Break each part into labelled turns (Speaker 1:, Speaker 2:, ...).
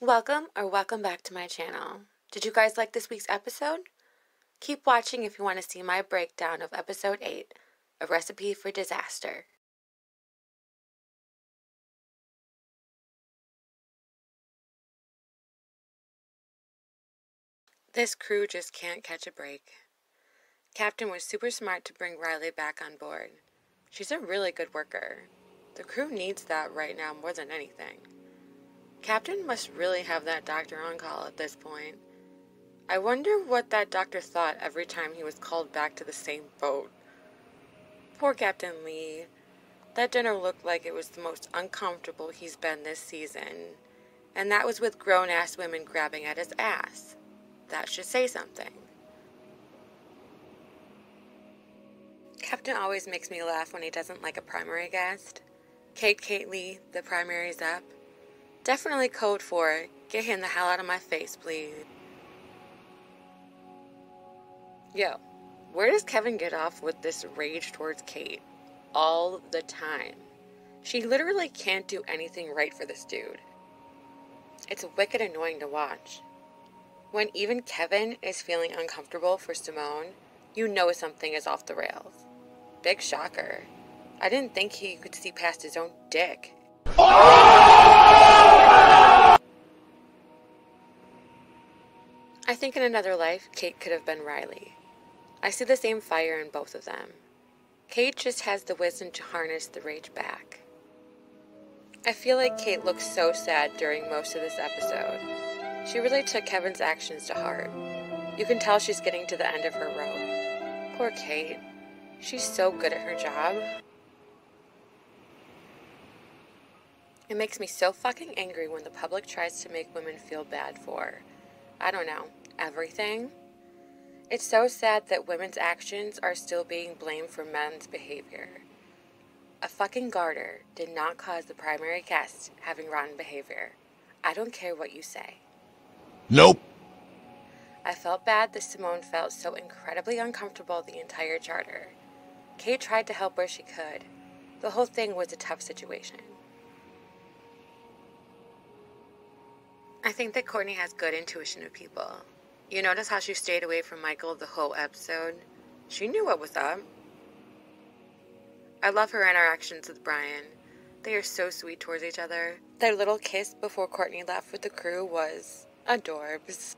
Speaker 1: Welcome back to my channel. Did you guys like this week's episode? Keep watching if you want to see my breakdown of episode 8, A Recipe for Disaster. This crew just can't catch a break. Captain was super smart to bring Riley back on board. She's a really good worker. The crew needs that right now more than anything. Captain must really have that doctor on call at this point. I wonder what that doctor thought every time he was called back to the same boat. Poor Captain Lee. That dinner looked like it was the most uncomfortable he's been this season. And that was with grown-ass women grabbing at his ass. That should say something. Captain always makes me laugh when he doesn't like a primary guest. Kate Lee, the primary's up. Definitely code for, get him the hell out of my face, please. Yo, where does Kevin get off with this rage towards Kate? All the time. She literally can't do anything right for this dude. It's wicked annoying to watch. When even Kevin is feeling uncomfortable for Simone, you know something is off the rails. Big shocker. I didn't think he could see past his own dick. I think in another life, Kate could have been Riley. I see the same fire in both of them. Kate just has the wisdom to harness the rage back. I feel like Kate looks so sad during most of this episode. She really took Kevin's actions to heart. You can tell she's getting to the end of her rope. Poor Kate. She's so good at her job. It makes me so fucking angry when the public tries to make women feel bad for, I don't know, everything. It's so sad that women's actions are still being blamed for men's behavior. A fucking garter did not cause the primary guest having rotten behavior. I don't care what you say.
Speaker 2: Nope.
Speaker 1: I felt bad that Simone felt so incredibly uncomfortable the entire charter. Kate tried to help where she could. The whole thing was a tough situation. I think that Courtney has good intuition of people. You notice how she stayed away from Michael the whole episode? She knew what was up. I love her interactions with Brian. They are so sweet towards each other. Their little kiss before Courtney left with the crew was adorbs.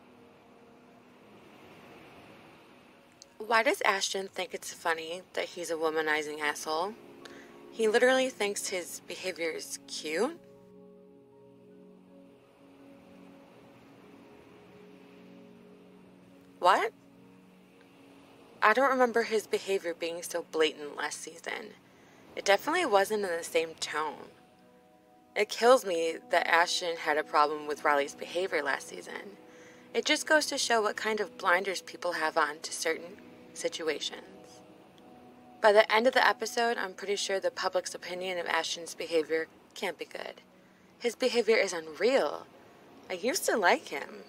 Speaker 1: Why does Ashton think it's funny that he's a womanizing asshole? He literally thinks his behavior is cute. What? I don't remember his behavior being so blatant last season. It definitely wasn't in the same tone. It kills me that Ashton had a problem with Riley's behavior last season. It just goes to show what kind of blinders people have on to certain situations. By the end of the episode, I'm pretty sure the public's opinion of Ashton's behavior can't be good. His behavior is unreal. I used to like him.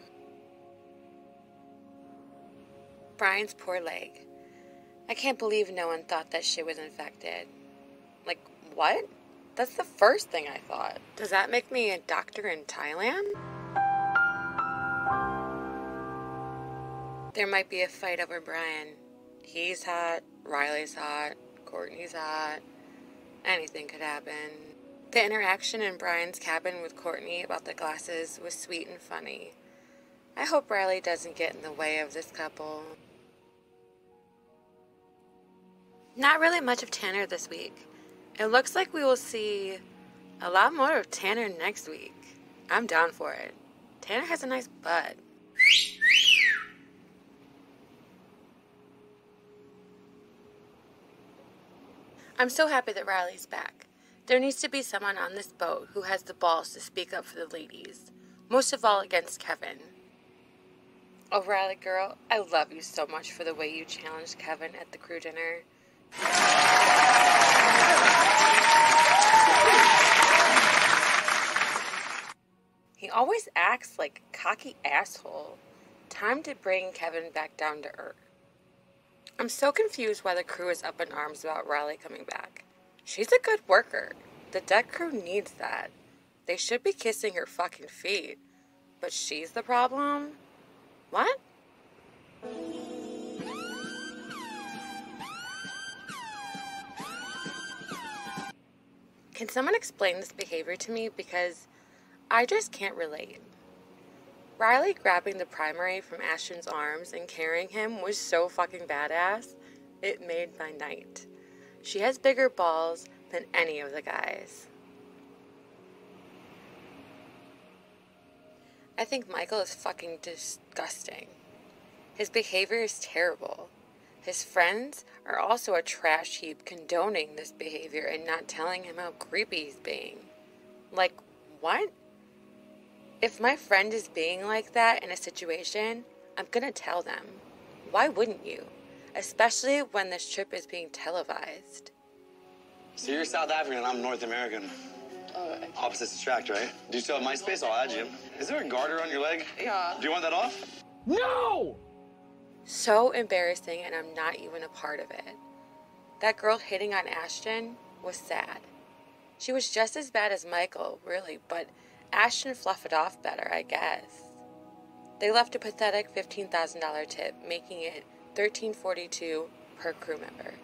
Speaker 1: Brian's poor leg. I can't believe no one thought that shit was infected. Like, what? That's the first thing I thought. Does that make me a doctor in Thailand? There might be a fight over Brian. He's hot, Riley's hot, Courtney's hot. Anything could happen. The interaction in Brian's cabin with Courtney about the glasses was sweet and funny. I hope Riley doesn't get in the way of this couple. Not really much of Tanner this week. It looks like we will see a lot more of Tanner next week. I'm down for it. Tanner has a nice butt. I'm so happy that Riley's back. There needs to be someone on this boat who has the balls to speak up for the ladies. Most of all against Kevin. Oh, Riley girl, I love you so much for the way you challenged Kevin at the crew dinner. He always acts like a cocky asshole. Time to bring Kevin back down to earth. I'm so confused why the crew is up in arms about Riley coming back. She's a good worker. The deck crew needs that. They should be kissing her fucking feet. but she's the problem? What? Can someone explain this behavior to me? Because I just can't relate. Riley grabbing the primary from Ashton's arms and carrying him was so fucking badass. It made my night. She has bigger balls than any of the guys. I think Michael is fucking disgusting. His behavior is terrible. His friends are also a trash heap condoning this behavior and not telling him how creepy he's being. Like, what? If my friend is being like that in a situation, I'm gonna tell them. Why wouldn't you? Especially when this trip is being televised.
Speaker 2: So you're South African and I'm North American. Opposites attract, right? Do you still have MySpace? I'll add you. Is there a garter on your leg?
Speaker 3: Yeah.
Speaker 2: Do you want that off?
Speaker 3: No!
Speaker 1: So embarrassing, and I'm not even a part of it. That girl hitting on Ashton was sad. She was just as bad as Michael, really, but Ashton fluffed it off better, I guess. They left a pathetic $15,000 tip, making it $13.42 per crew member.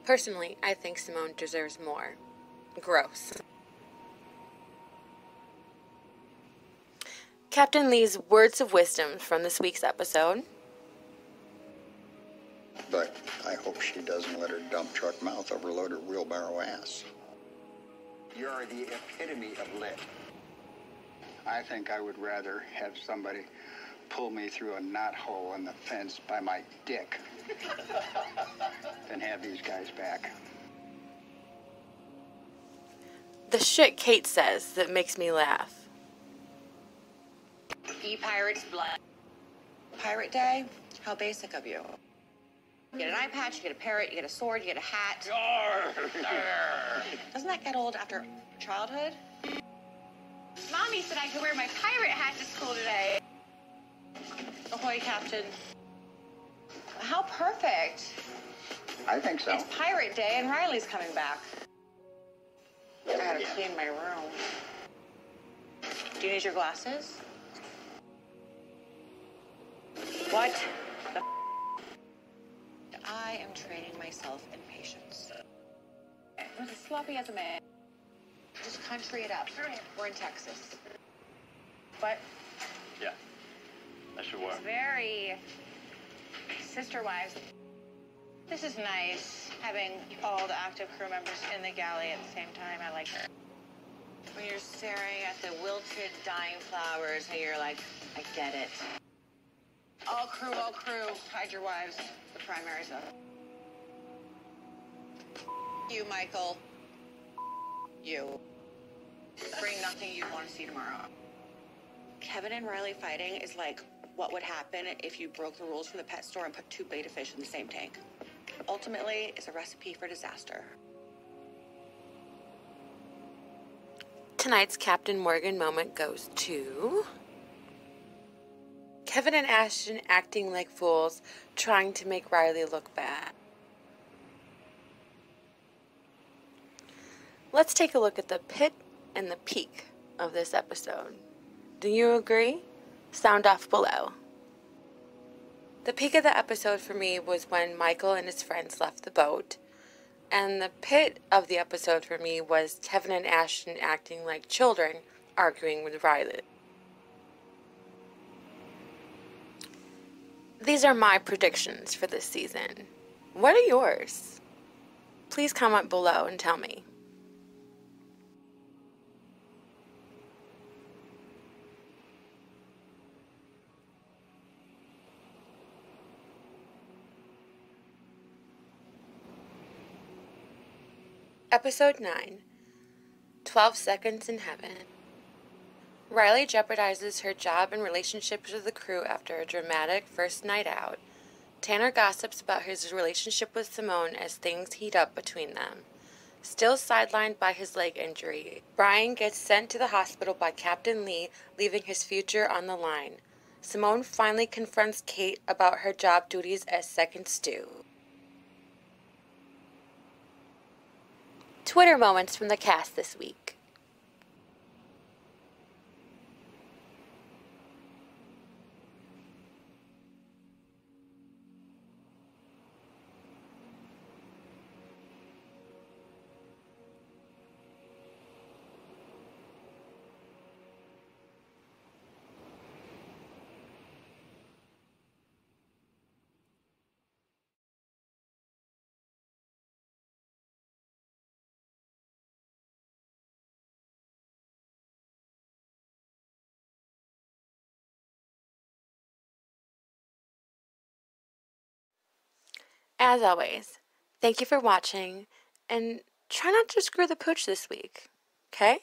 Speaker 1: Personally, I think Simone deserves more. Gross. Captain Lee's words of wisdom from this week's episode.
Speaker 4: But I hope she doesn't let her dump truck mouth overload her wheelbarrow ass.
Speaker 5: You're the epitome of lit.
Speaker 4: I think I would rather have somebody pull me through a knot hole in the fence by my dick than have these guys back.
Speaker 1: The shit Kate says that makes me laugh.
Speaker 3: Eat pirate's blood. Pirate Day? How basic of you. You get an eye patch, you get a parrot, you get a sword, you get a hat. Doesn't that get old after childhood? Mommy said I could wear my pirate hat to school today. Ahoy, Captain. How perfect.
Speaker 4: I think so.
Speaker 3: It's Pirate Day and Riley's coming back. I gotta clean my room. Do you need your glasses? What the I am training myself in patience. I'm as sloppy as a man. Just country it up. We're in Texas. But
Speaker 2: Yeah. That should work.
Speaker 3: it's very sister wives. This is nice, having all the active crew members in the galley at the same time. I like it. When you're staring at the wilted, dying flowers, and you're like, I get it. All crew, hide your wives. The primary's up. You, Michael. You. Bring nothing you'd want to see tomorrow. Kevin and Riley fighting is like what would happen if you broke the rules from the pet store and put two betta fish in the same tank. Ultimately, it's a recipe for disaster.
Speaker 1: Tonight's Captain Morgan moment goes to Kevin and Ashton acting like fools, trying to make Riley look bad. Let's take a look at the pit and the peak of this episode. Do you agree? Sound off below. The peak of the episode for me was when Michael and his friends left the boat. And the pit of the episode for me was Kevin and Ashton acting like children, arguing with Riley. These are my predictions for this season. What are yours? Please comment below and tell me. Episode 9, 12 Seconds in Heaven. Riley jeopardizes her job and relationships with the crew after a dramatic first night out. Tanner gossips about his relationship with Simone as things heat up between them. Still sidelined by his leg injury, Brian gets sent to the hospital by Captain Lee, leaving his future on the line. Simone finally confronts Kate about her job duties as second stew. Twitter moments from the cast this week. As always, thank you for watching, and try not to screw the pooch this week, okay?